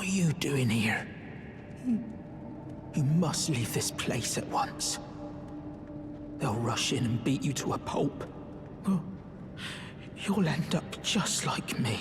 you doing here? You must leave this place at once. They'll rush in and beat you to a pulp. Well, you'll end up just like me.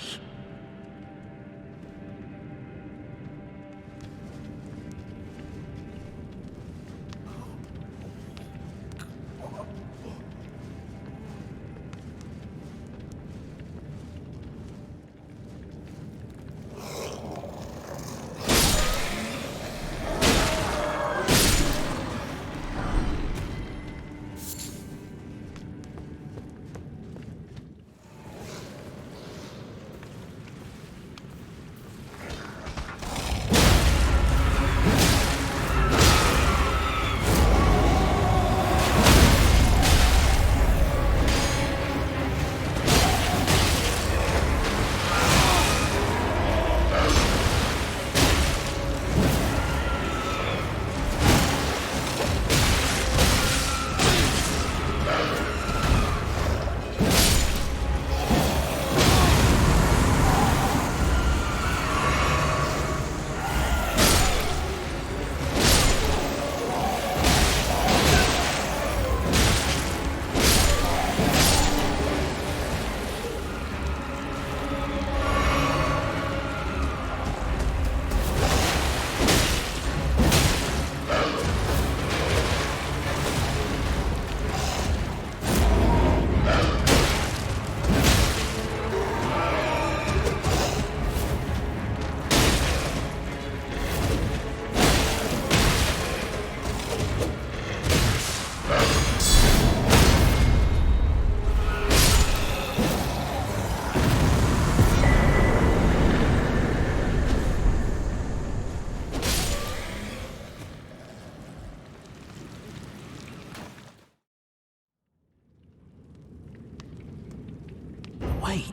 Wait,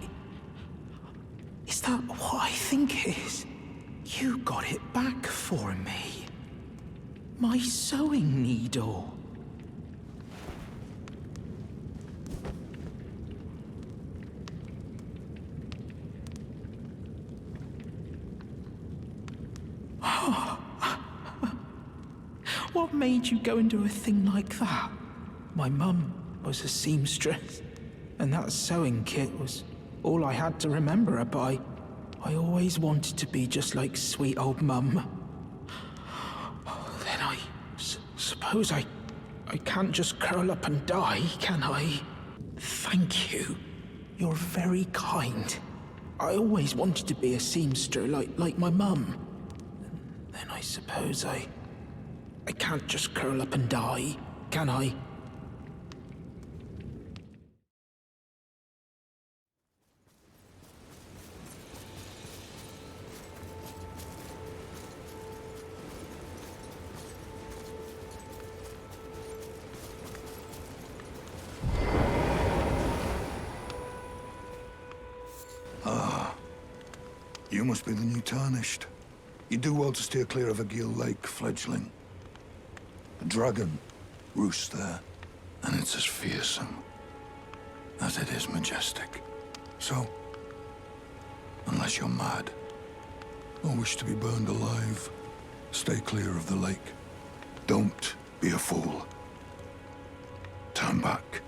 is that what I think it is? You got it back for me. My sewing needle. What made you go and do a thing like that? My mum was a seamstress, and that sewing kit was all I had to remember her by. I always wanted to be just like sweet old Mum. Then I suppose I can't just curl up and die, can I? Thank you. You're very kind. I always wanted to be a seamster like my mum. Then I suppose I can't just curl up and die, can I? You must be the new Tarnished. You do well to steer clear of Agheel Lake, fledgling. A dragon roosts there, and it's as fearsome as it is majestic. So, unless you're mad, or wish to be burned alive, stay clear of the lake. Don't be a fool. Turn back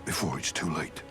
before it's too late.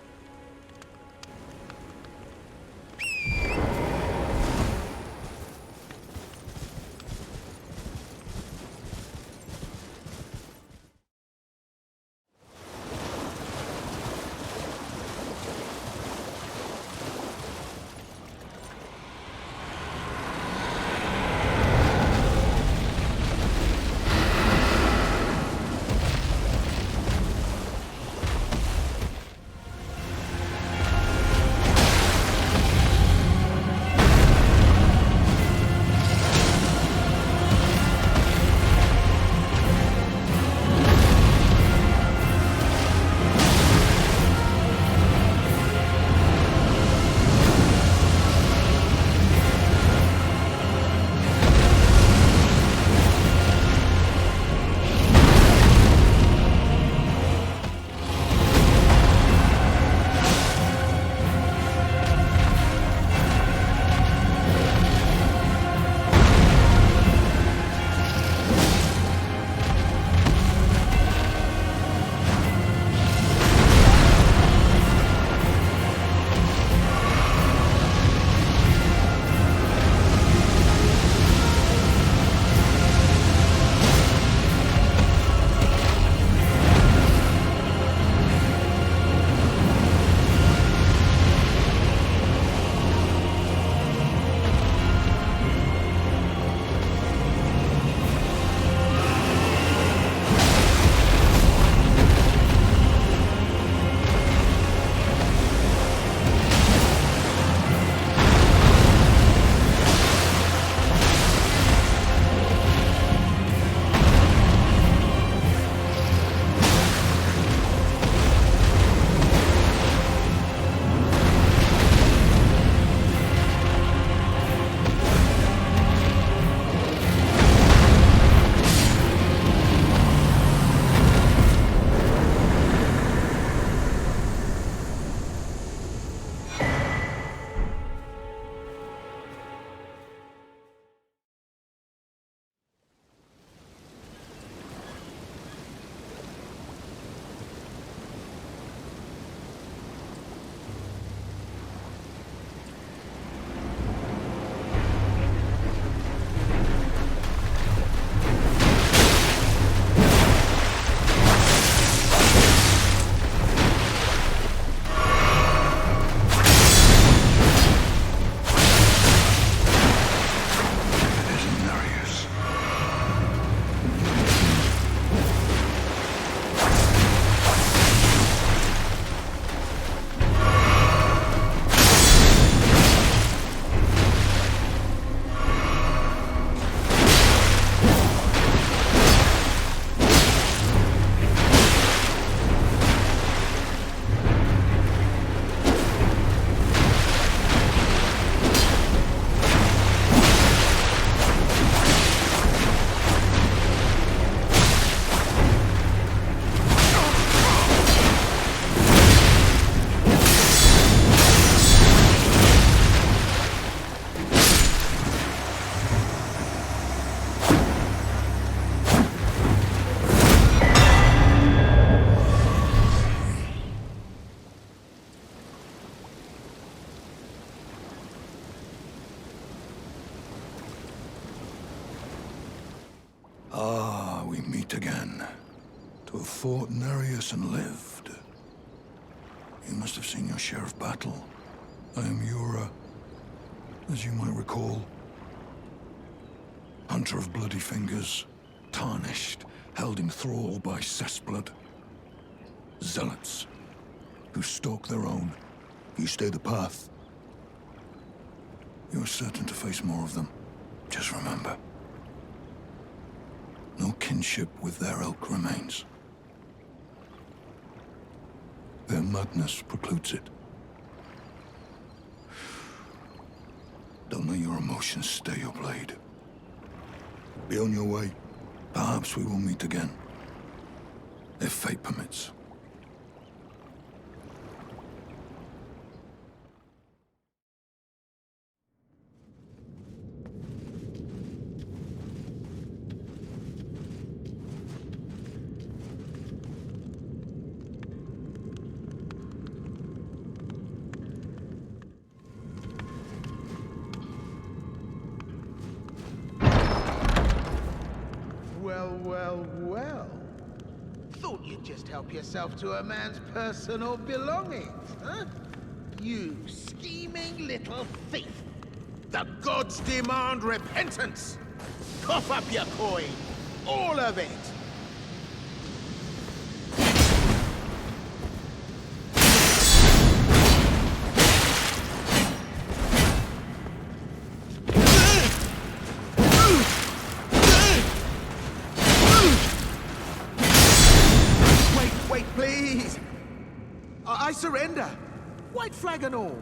Ah, we meet again. To have fought Nerijus and lived. You must have seen your share of battle. I am Yura, as you might recall. Hunter of bloody fingers, tarnished, held in thrall by cessblood. Zealots, who stalk their own. You stay the path. You're certain to face more of them. Just remember, no kinship with their ilk remains. Their madness precludes it. Don't let your emotions stay your blade. Be on your way. Perhaps we will meet again. If fate permits. Well. Thought you'd just help yourself to a man's personal belongings, huh? You scheming little thief! The gods demand repentance! Cough up your coin! All of it! Please! I surrender! White flag and all!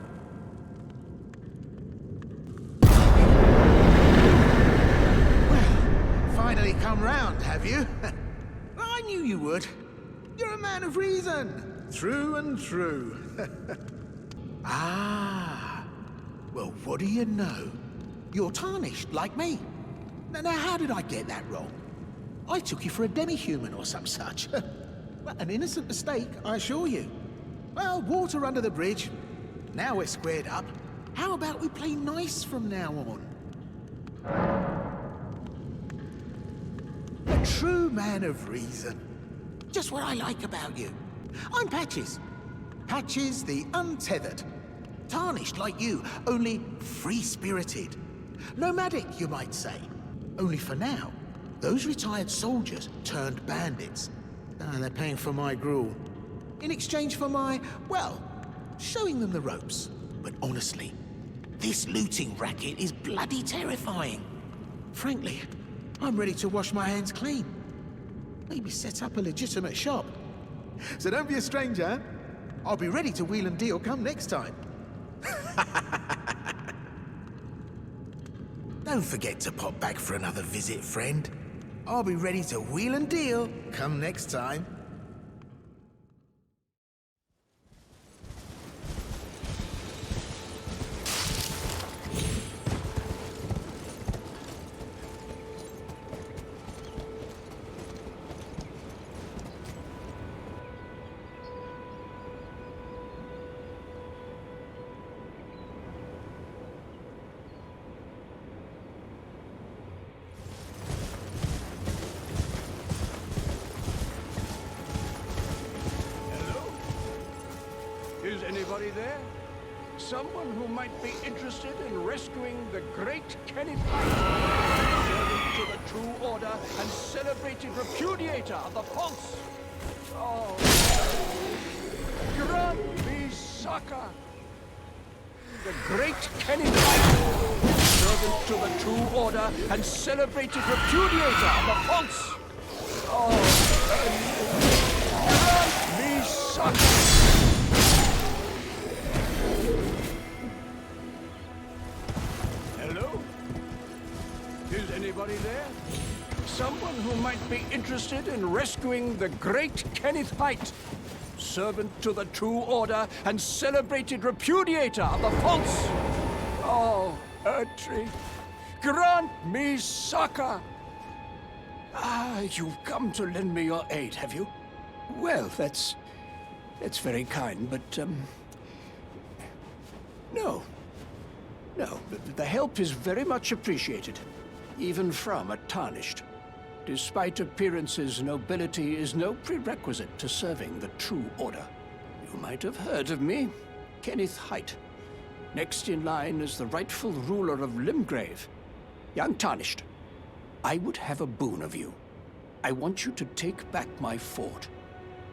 Well, finally come round, have you? I knew you would. You're a man of reason. Through and through. Ah. Well, what do you know? You're tarnished, like me. Now, how did I get that wrong? I took you for a demi-human or some such. An innocent mistake, I assure you. Well, water under the bridge. Now we're squared up. How about we play nice from now on? A true man of reason. Just what I like about you. I'm Patches. Patches the Untethered. Tarnished like you, only free-spirited. Nomadic, you might say. Only for now, those retired soldiers turned bandits. And they're paying for my gruel. In exchange for my, well, showing them the ropes. But honestly, this looting racket is bloody terrifying. Frankly, I'm ready to wash my hands clean. Maybe set up a legitimate shop. So don't be a stranger. I'll be ready to wheel and deal come next time. Don't forget to pop back for another visit, friend. I'll be ready to wheel and deal come next time. Is anybody there? Someone who might be interested in rescuing the great Kenneth Haight, servant to the true order and celebrated repudiator of the false. Oh, grant me succor. The great Kenneth Haight, servant to the true order and celebrated repudiator of the false. Oh, grant me succor. Is anybody there? Someone who might be interested in rescuing the great Kenneth Haight, servant to the true order and celebrated repudiator of the false. Oh, Erdtree, grant me succor. Ah, you've come to lend me your aid, have you? Well, that's very kind, but, No, the help is very much appreciated. Even from a tarnished. Despite appearances, nobility is no prerequisite to serving the true order. You might have heard of me, Kenneth Haight. Next in line is the rightful ruler of Limgrave, the Untarnished. I would have a boon of you. I want you to take back my fort.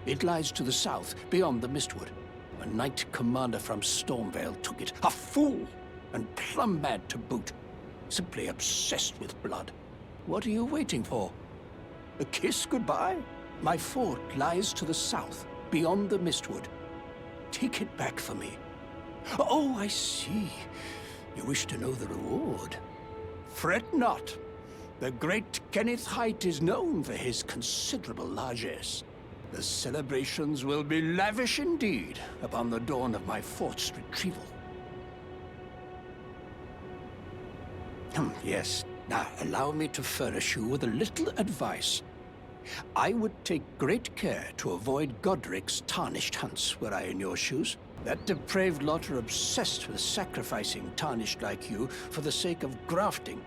It lies to the south, beyond the Mistwood. A knight commander from Stormvale took it. A fool! And plumb mad to boot. Simply obsessed with blood. What are you waiting for? A kiss goodbye? My fort lies to the south, beyond the Mistwood. Take it back for me. Oh, I see. You wish to know the reward. Fret not. The great Kenneth Haight is known for his considerable largesse. The celebrations will be lavish indeed upon the dawn of my fort's retrieval. Yes. Now, allow me to furnish you with a little advice. I would take great care to avoid Godric's tarnished hunts were I in your shoes. That depraved lot are obsessed with sacrificing tarnished like you for the sake of grafting.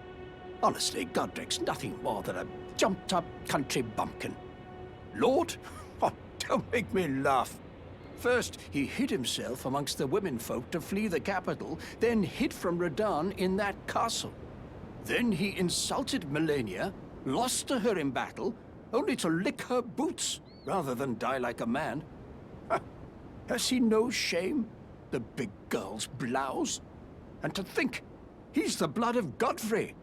Honestly, Godric's nothing more than a jumped-up country bumpkin. Lord? Oh, don't make me laugh. First, he hid himself amongst the womenfolk to flee the capital, then hid from Radahn in that castle. Then he insulted Melania, lost to her in battle, only to lick her boots rather than die like a man. Has he no shame, the big girl's blouse? And to think, he's the blood of Godfrey,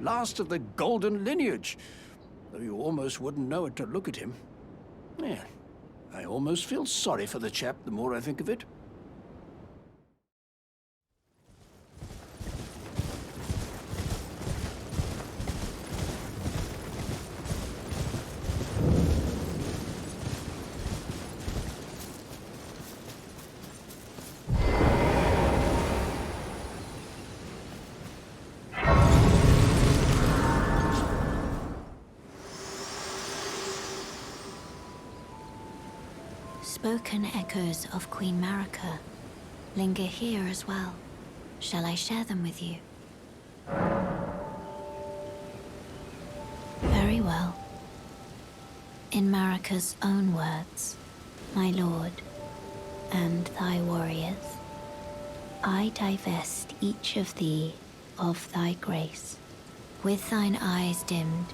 last of the golden lineage, though you almost wouldn't know it to look at him. Yeah, I almost feel sorry for the chap the more I think of it. Spoken echoes of Queen Marika linger here as well. Shall I share them with you? Very well. In Marika's own words, my lord, and thy warriors, I divest each of thee of thy grace. With thine eyes dimmed,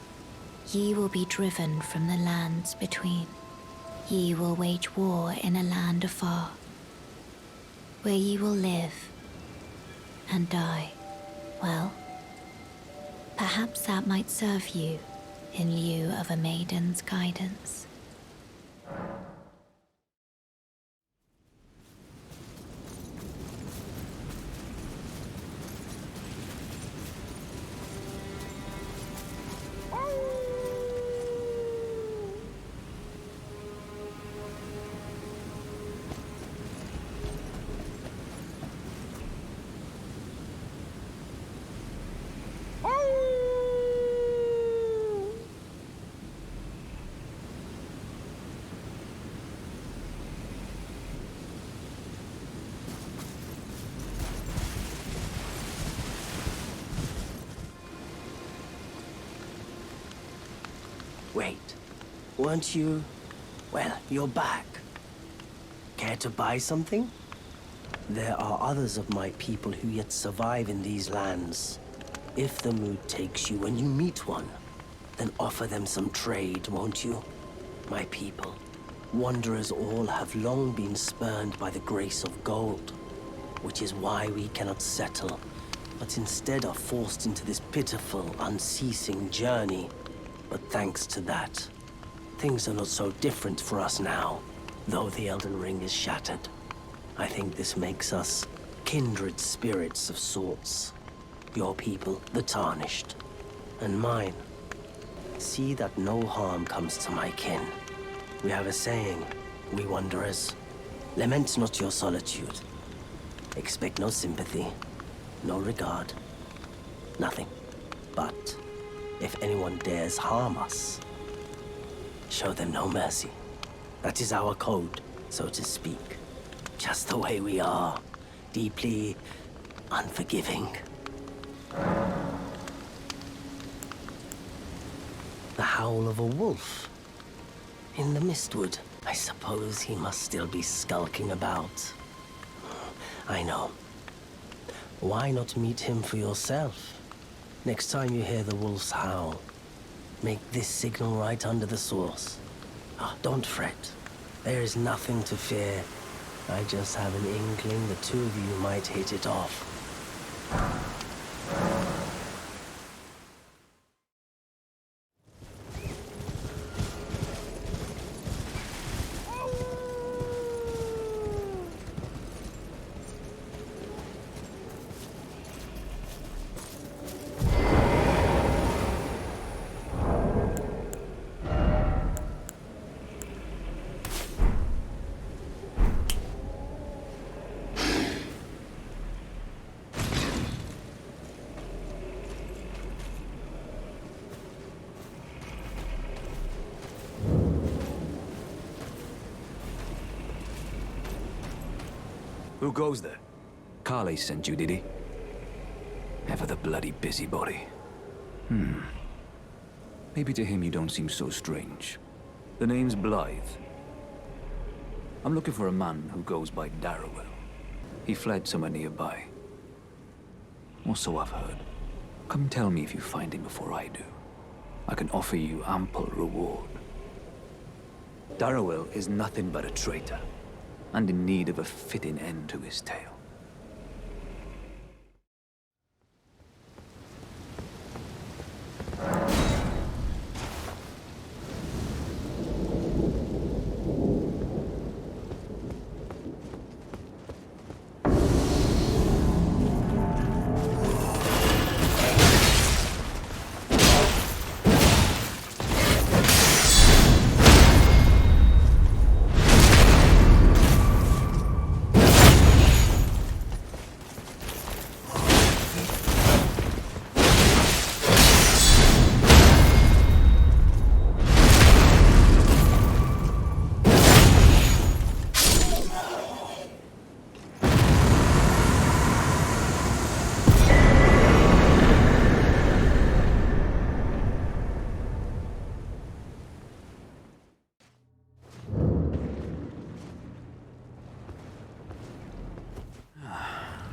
ye will be driven from the lands between. Ye will wage war in a land afar, where ye will live and die. Well, perhaps that might serve you in lieu of a maiden's guidance. Wait, weren't you... Well, you're back. Care to buy something? There are others of my people who yet survive in these lands. If the mood takes you when you meet one, then offer them some trade, won't you? My people, wanderers all have long been spurned by the grace of gold, which is why we cannot settle, but instead are forced into this pitiful, unceasing journey. But thanks to that, things are not so different for us now, though the Elden Ring is shattered. I think this makes us kindred spirits of sorts. Your people, the Tarnished, and mine. See that no harm comes to my kin. We have a saying, we wanderers, lament not your solitude. Expect no sympathy, no regard, nothing. But if anyone dares harm us, show them no mercy. That is our code, so to speak. Just the way we are, deeply unforgiving. The howl of a wolf. In the Mistwood, I suppose he must still be skulking about. I know. Why not meet him for yourself? Next time you hear the wolf's howl, make this signal right under the source. Don't fret. There is nothing to fear. I just have an inkling the two of you might hit it off. Who goes there? Carly sent you, did he? Ever the bloody busybody. Maybe to him you don't seem so strange. The name's Blaidd. I'm looking for a man who goes by Darrowell. He fled somewhere nearby. Or so I've heard. Come tell me if you find him before I do. I can offer you ample reward. Darrowell is nothing but a traitor, and in need of a fitting end to his tale.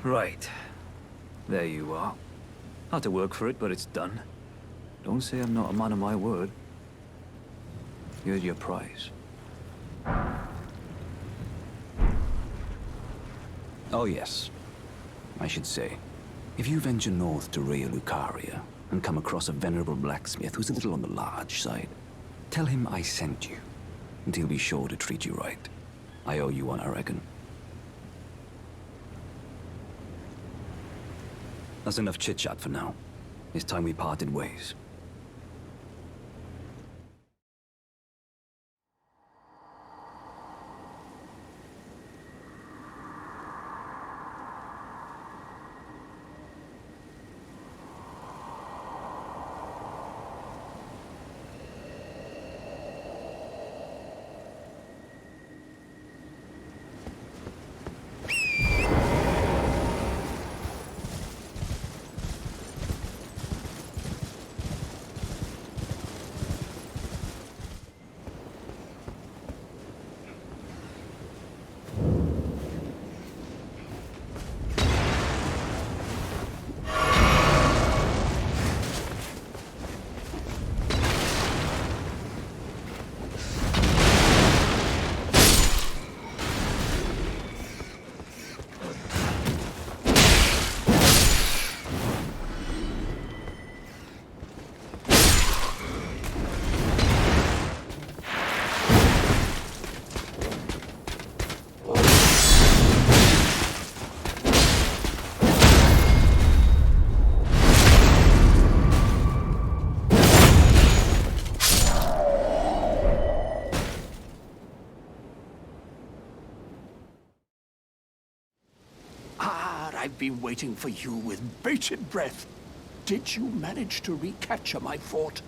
Right. There you are. Had to work for it, but it's done. Don't say I'm not a man of my word. Here's your prize. Oh yes. I should say, if you venture north to Raya Lucaria and come across a venerable blacksmith who's a little on the large side, tell him I sent you, and he'll be sure to treat you right. I owe you one, I reckon. That's enough chit-chat for now. It's time we parted ways. I've been waiting for you with bated breath. Did you manage to recapture my fort?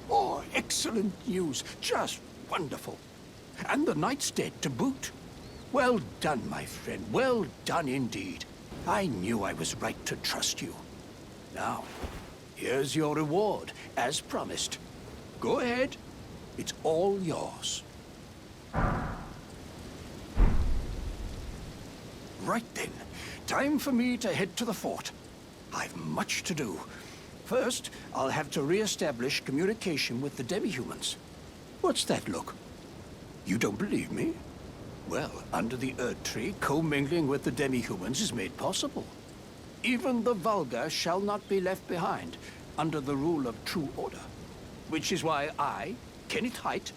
Oh, excellent news. Just wonderful. And the knight's dead to boot. Well done, my friend. Well done indeed. I knew I was right to trust you. Now, here's your reward, as promised. Go ahead. It's all yours. Right then. Time for me to head to the fort. I've much to do. First, I'll have to re-establish communication with the demi-humans. What's that look? You don't believe me? Well, under the Erd Tree, commingling with the demi-humans is made possible. Even the vulgar shall not be left behind, under the rule of true order. Which is why I, Kenneth Haight,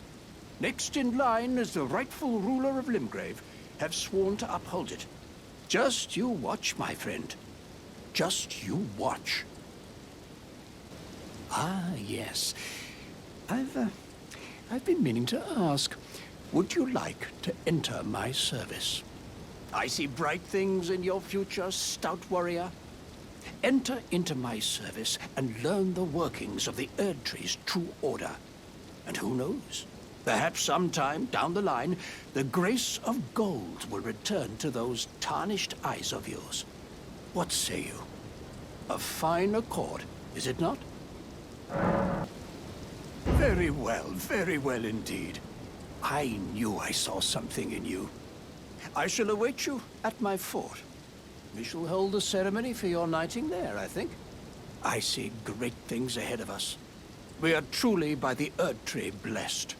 next in line as the rightful ruler of Limgrave, have sworn to uphold it. Just you watch, my friend. Just you watch. Ah, yes. I've been meaning to ask, would you like to enter my service? I see bright things in your future, stout warrior. Enter into my service and learn the workings of the Erd Tree's true order. And who knows? Perhaps sometime down the line, the grace of gold will return to those tarnished eyes of yours. What say you? A fine accord, is it not? Very well indeed. I knew I saw something in you. I shall await you at my fort. We shall hold a ceremony for your knighting there, I think. I see great things ahead of us. We are truly by the Erd Tree blessed.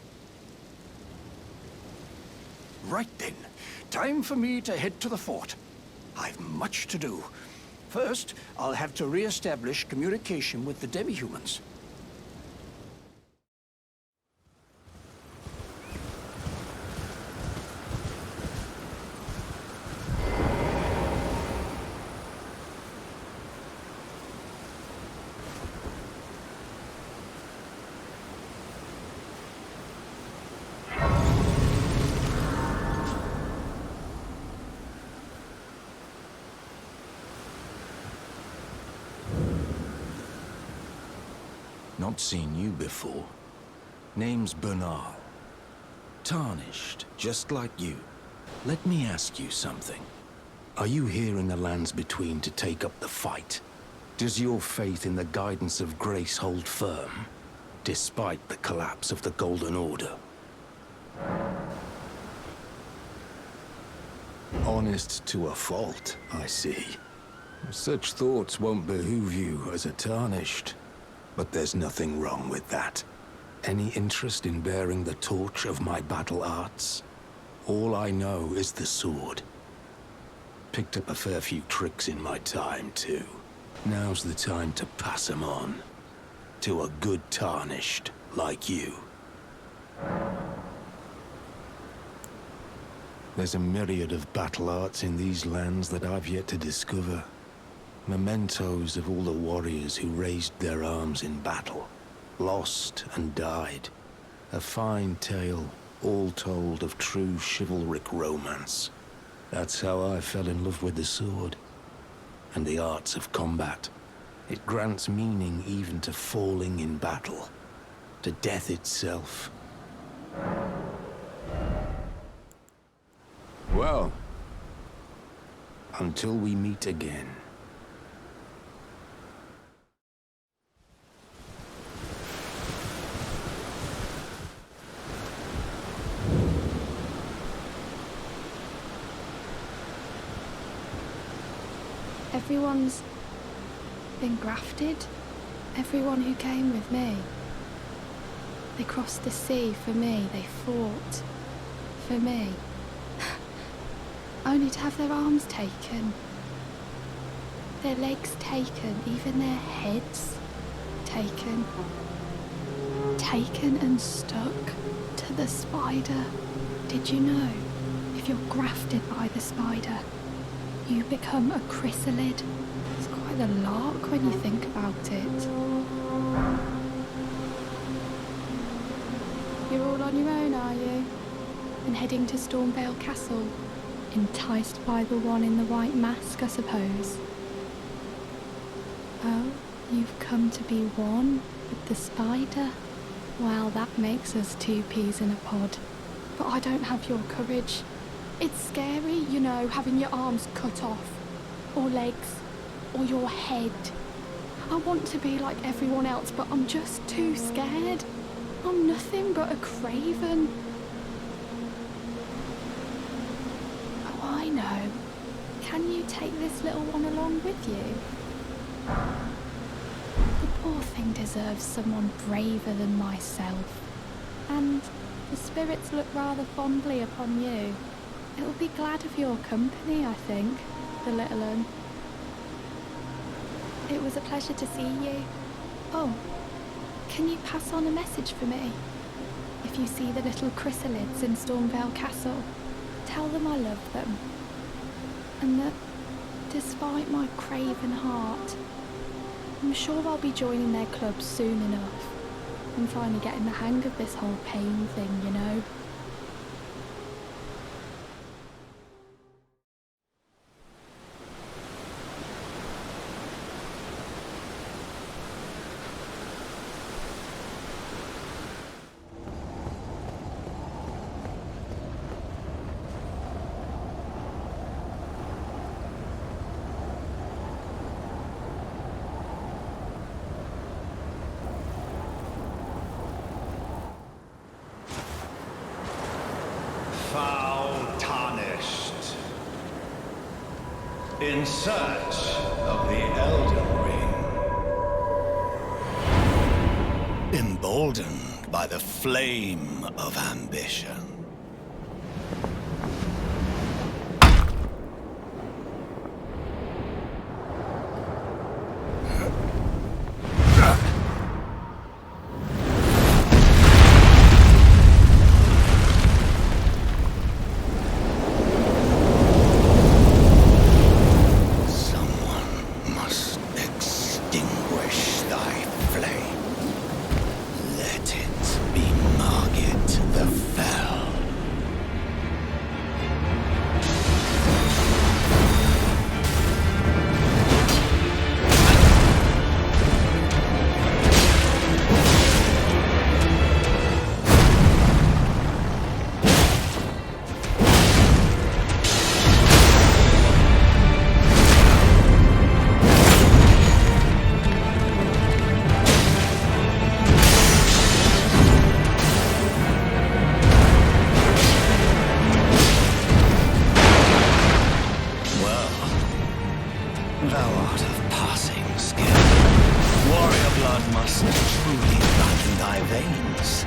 Right then, time for me to head to the fort. I've much to do. First, I'll have to re-establish communication with the demi-humans. Not seen you before. Name's Bernahl. Tarnished, just like you. Let me ask you something. Are you here in the lands between to take up the fight? Does your faith in the guidance of grace hold firm, despite the collapse of the Golden Order? Honest to a fault, I see. Such thoughts won't behoove you as a Tarnished. But there's nothing wrong with that. Any interest in bearing the torch of my battle arts? All I know is the sword. Picked up a fair few tricks in my time, too. Now's the time to pass 'em on. To a good Tarnished like you. There's a myriad of battle arts in these lands that I've yet to discover. Mementos of all the warriors who raised their arms in battle, lost and died. A fine tale, all told of true chivalric romance. That's how I fell in love with the sword, and the arts of combat. It grants meaning even to falling in battle, to death itself. Well, until we meet again. Everyone's been grafted. Everyone who came with me. They crossed the sea for me. They fought for me. Only to have their arms taken. Their legs taken. Even their heads taken. Taken and stuck to the spider. Did you know? If you're grafted by the spider, you become a chrysalid. It's quite a lark when you think about it. You're all on your own, are you? And heading to Stormvale Castle? Enticed by the one in the white mask, I suppose. Oh, you've come to be one with the spider? Well, that makes us two peas in a pod. But I don't have your courage. It's scary, you know, having your arms cut off, or legs, or your head. I want to be like everyone else, but I'm just too scared. I'm nothing but a craven. Oh, I know. Can you take this little one along with you? The poor thing deserves someone braver than myself. And the spirits look rather fondly upon you. It'll be glad of your company, I think, the little one. It was a pleasure to see you. Oh, can you pass on a message for me? If you see the little chrysalids in Stormvale Castle, tell them I love them. And that, despite my craven heart, I'm sure I'll be joining their club soon enough. I'm finally getting the hang of this whole pain thing, you know. Foul tarnished, in search of the Elden Ring, emboldened by the flame of ambition. Margit the Fell. Thou art of passing skill. Warrior blood must truly run in thy veins.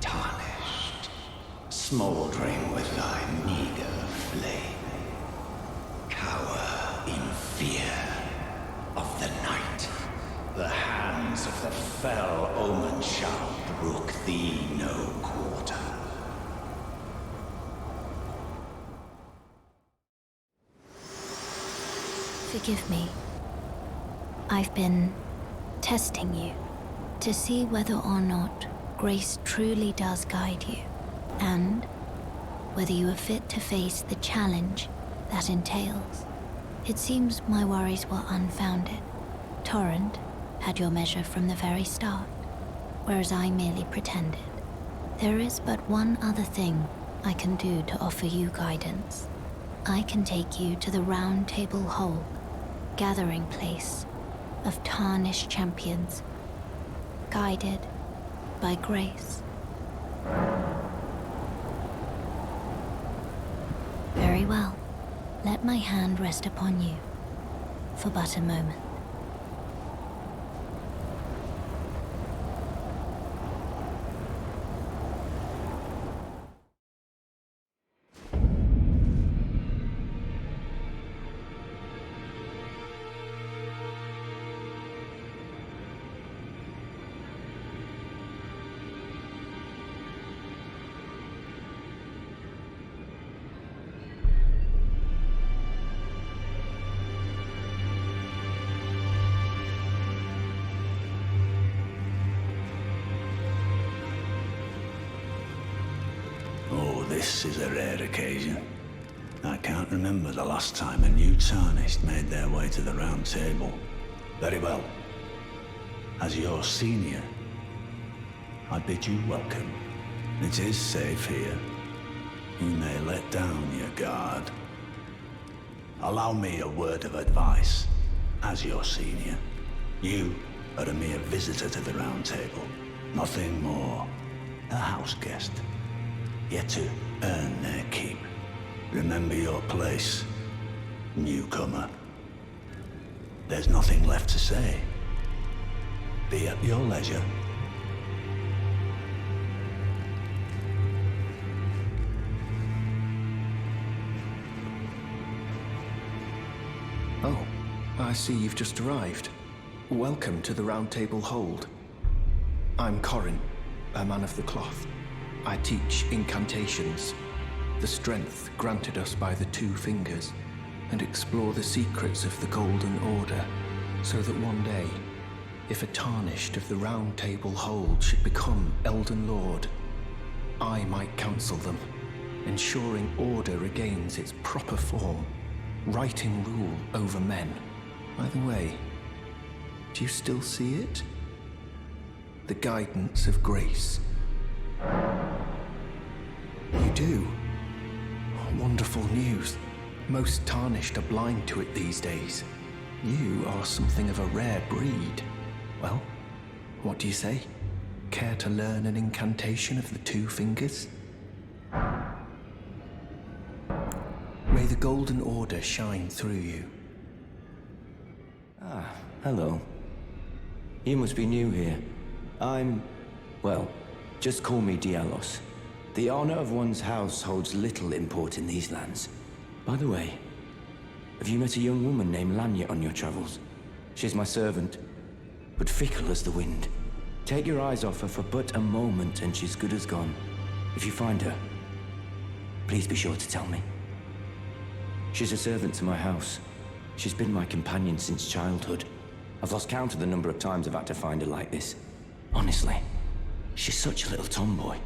Tarnished. Smoldering with thy meager flame, cower in fear of the night. The hands of the fell Omen shall brook thee no quarter. Forgive me. I've been testing you to see whether or not grace truly does guide you, and whether you are fit to face the challenge that entails. It seems my worries were unfounded. Torrent had your measure from the very start, whereas I merely pretended. There is but one other thing I can do to offer you guidance. I can take you to the Roundtable Hold, gathering place of tarnished champions, guided by grace. Very well. Let my hand rest upon you for but a moment. This is a rare occasion. I can't remember the last time a new Tarnished made their way to the Round Table. Very well. As your senior, I bid you welcome. It is safe here. You may let down your guard. Allow me a word of advice. As your senior, you are a mere visitor to the Round Table. Nothing more. A house guest. Yet to earn their keep. Remember your place, newcomer. There's nothing left to say. Be at your leisure. Oh, I see you've just arrived. Welcome to the Roundtable Hold. I'm Corin, a man of the cloth. I teach incantations, the strength granted us by the Two Fingers, and explore the secrets of the Golden Order, so that one day, if a Tarnished of the Roundtable Hold should become Elden Lord, I might counsel them, ensuring order regains its proper form, righting rule over men. By the way, do you still see it? The guidance of grace. You do? Wonderful news. Most Tarnished are blind to it these days. You are something of a rare breed. Well, what do you say? Care to learn an incantation of the Two Fingers? May the Golden Order shine through you. Ah, hello. You must be new here. Well, just call me Dialos. The honor of one's house holds little import in these lands. By the way, have you met a young woman named Lanya on your travels? She's my servant, but fickle as the wind. Take your eyes off her for but a moment and she's good as gone. If you find her, please be sure to tell me. She's a servant to my house. She's been my companion since childhood. I've lost count of the number of times I've had to find her like this. Honestly, she's such a little tomboy.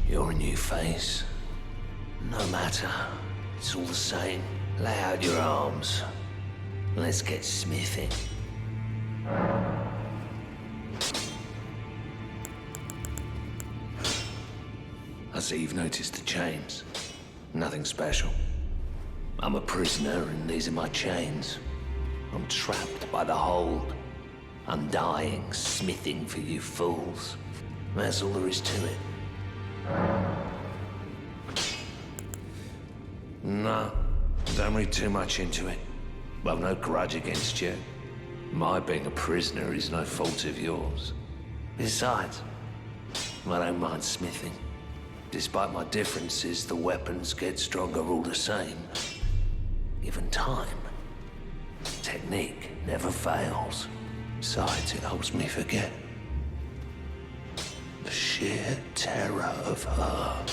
You're a new face. No matter. It's all the same. Lay out your arms. Let's get smithing. I see you've noticed the chains. Nothing special. I'm a prisoner and these are my chains. I'm trapped by the hold. I'm dying, smithing for you fools. That's all there is to it. No, don't read too much into it. I've no grudge against you. My being a prisoner is no fault of yours. Besides, I don't mind smithing. Despite my differences, the weapons get stronger all the same. Given time, technique never fails. Besides, it helps me forget the sheer terror of her.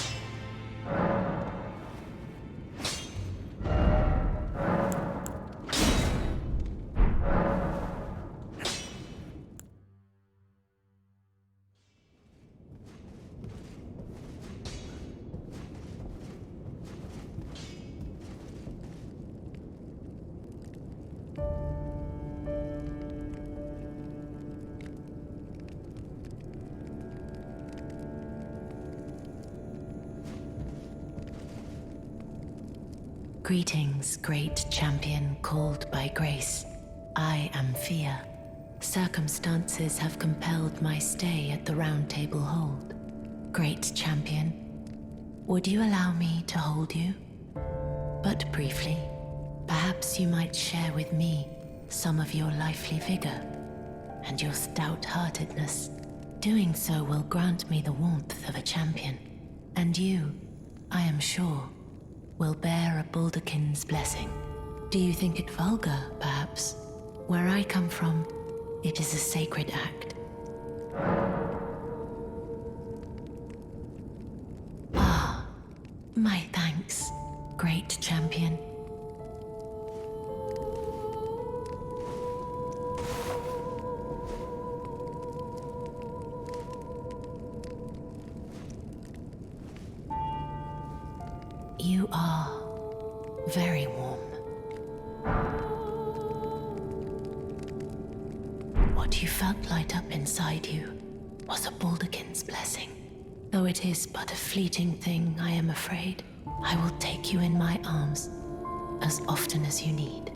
Greetings, great champion called by grace. I am Fia. Circumstances have compelled my stay at the Roundtable Hold. Great champion, would you allow me to hold you? But briefly, perhaps you might share with me some of your lively vigor and your stout-heartedness. Doing so will grant me the warmth of a champion, and you I am sure, will bear a Baldakin's blessing. Do you think it vulgar, perhaps? Where I come from, it is a sacred act. Ah, my thanks, great champion. You are very warm. What you felt light up inside you was a Baldakin's blessing. Though it is but a fleeting thing, I am afraid, I will take you in my arms as often as you need.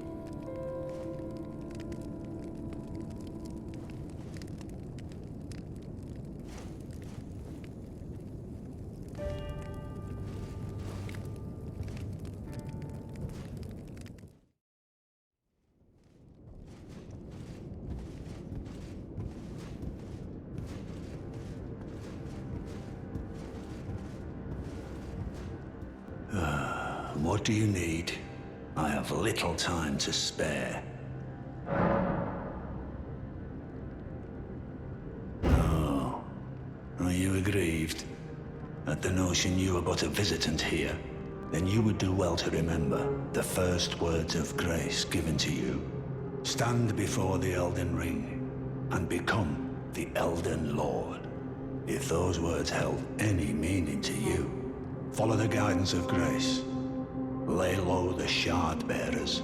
What do you need? I have little time to spare. Oh, are you aggrieved at the notion you are but a visitant here? Then you would do well to remember the first words of grace given to you. Stand before the Elden Ring and become the Elden Lord. If those words held any meaning to you, follow the guidance of grace. Lay low the shard bearers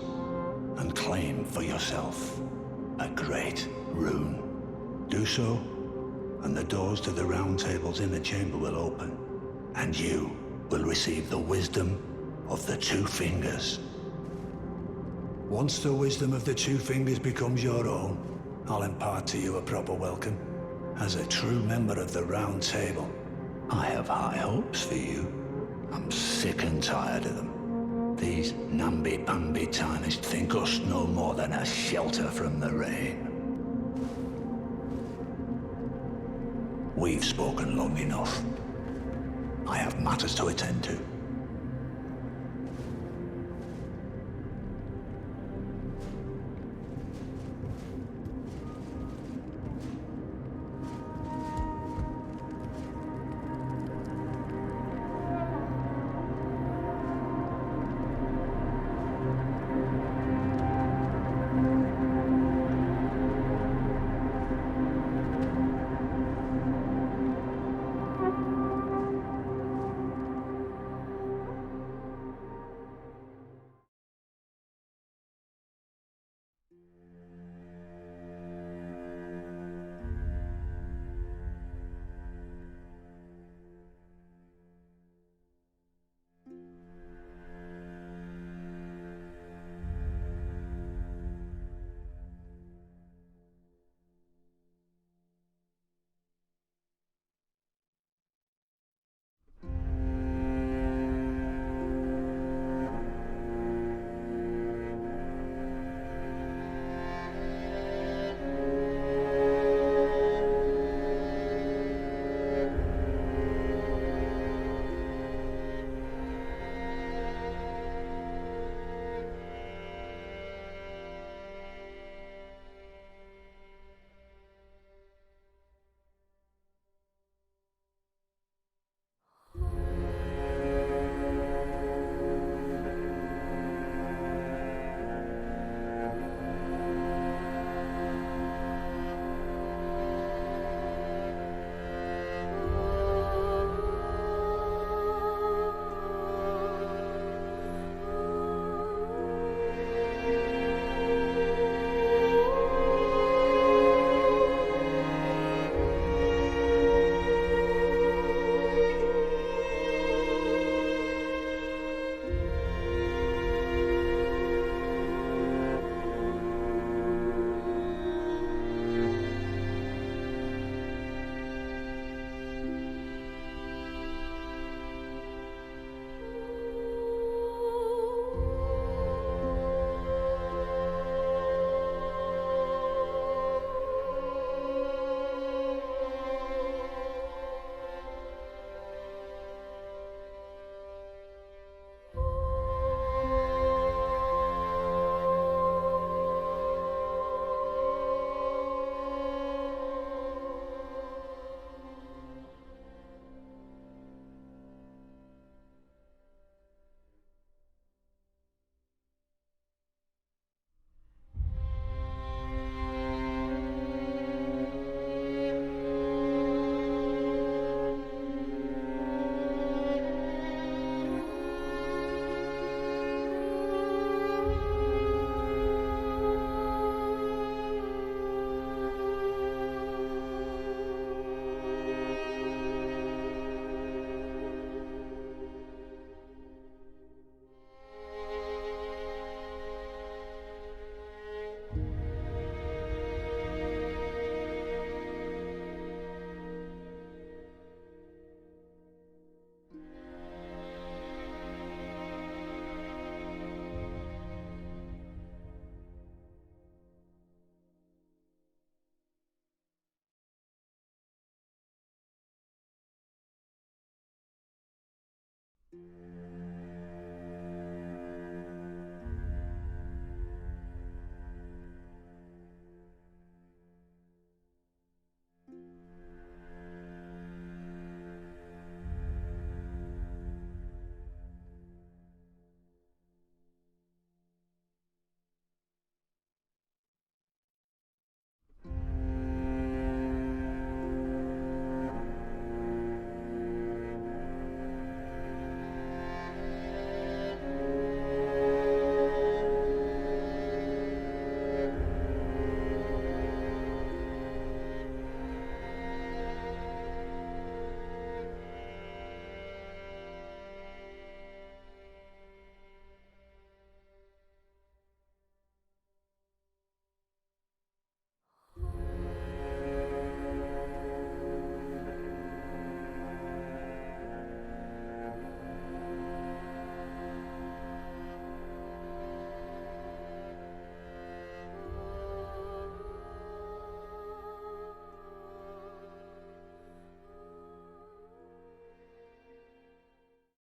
and claim for yourself a great rune. Do so, and the doors to the Roundtable's inner chamber will open, and you will receive the wisdom of the Two Fingers. Once the wisdom of the Two Fingers becomes your own, I'll impart to you a proper welcome. As a true member of the Round Table, I have high hopes for you. I'm sick and tired of them. These namby-pamby tarnished think us no more than a shelter from the rain. We've spoken long enough. I have matters to attend to.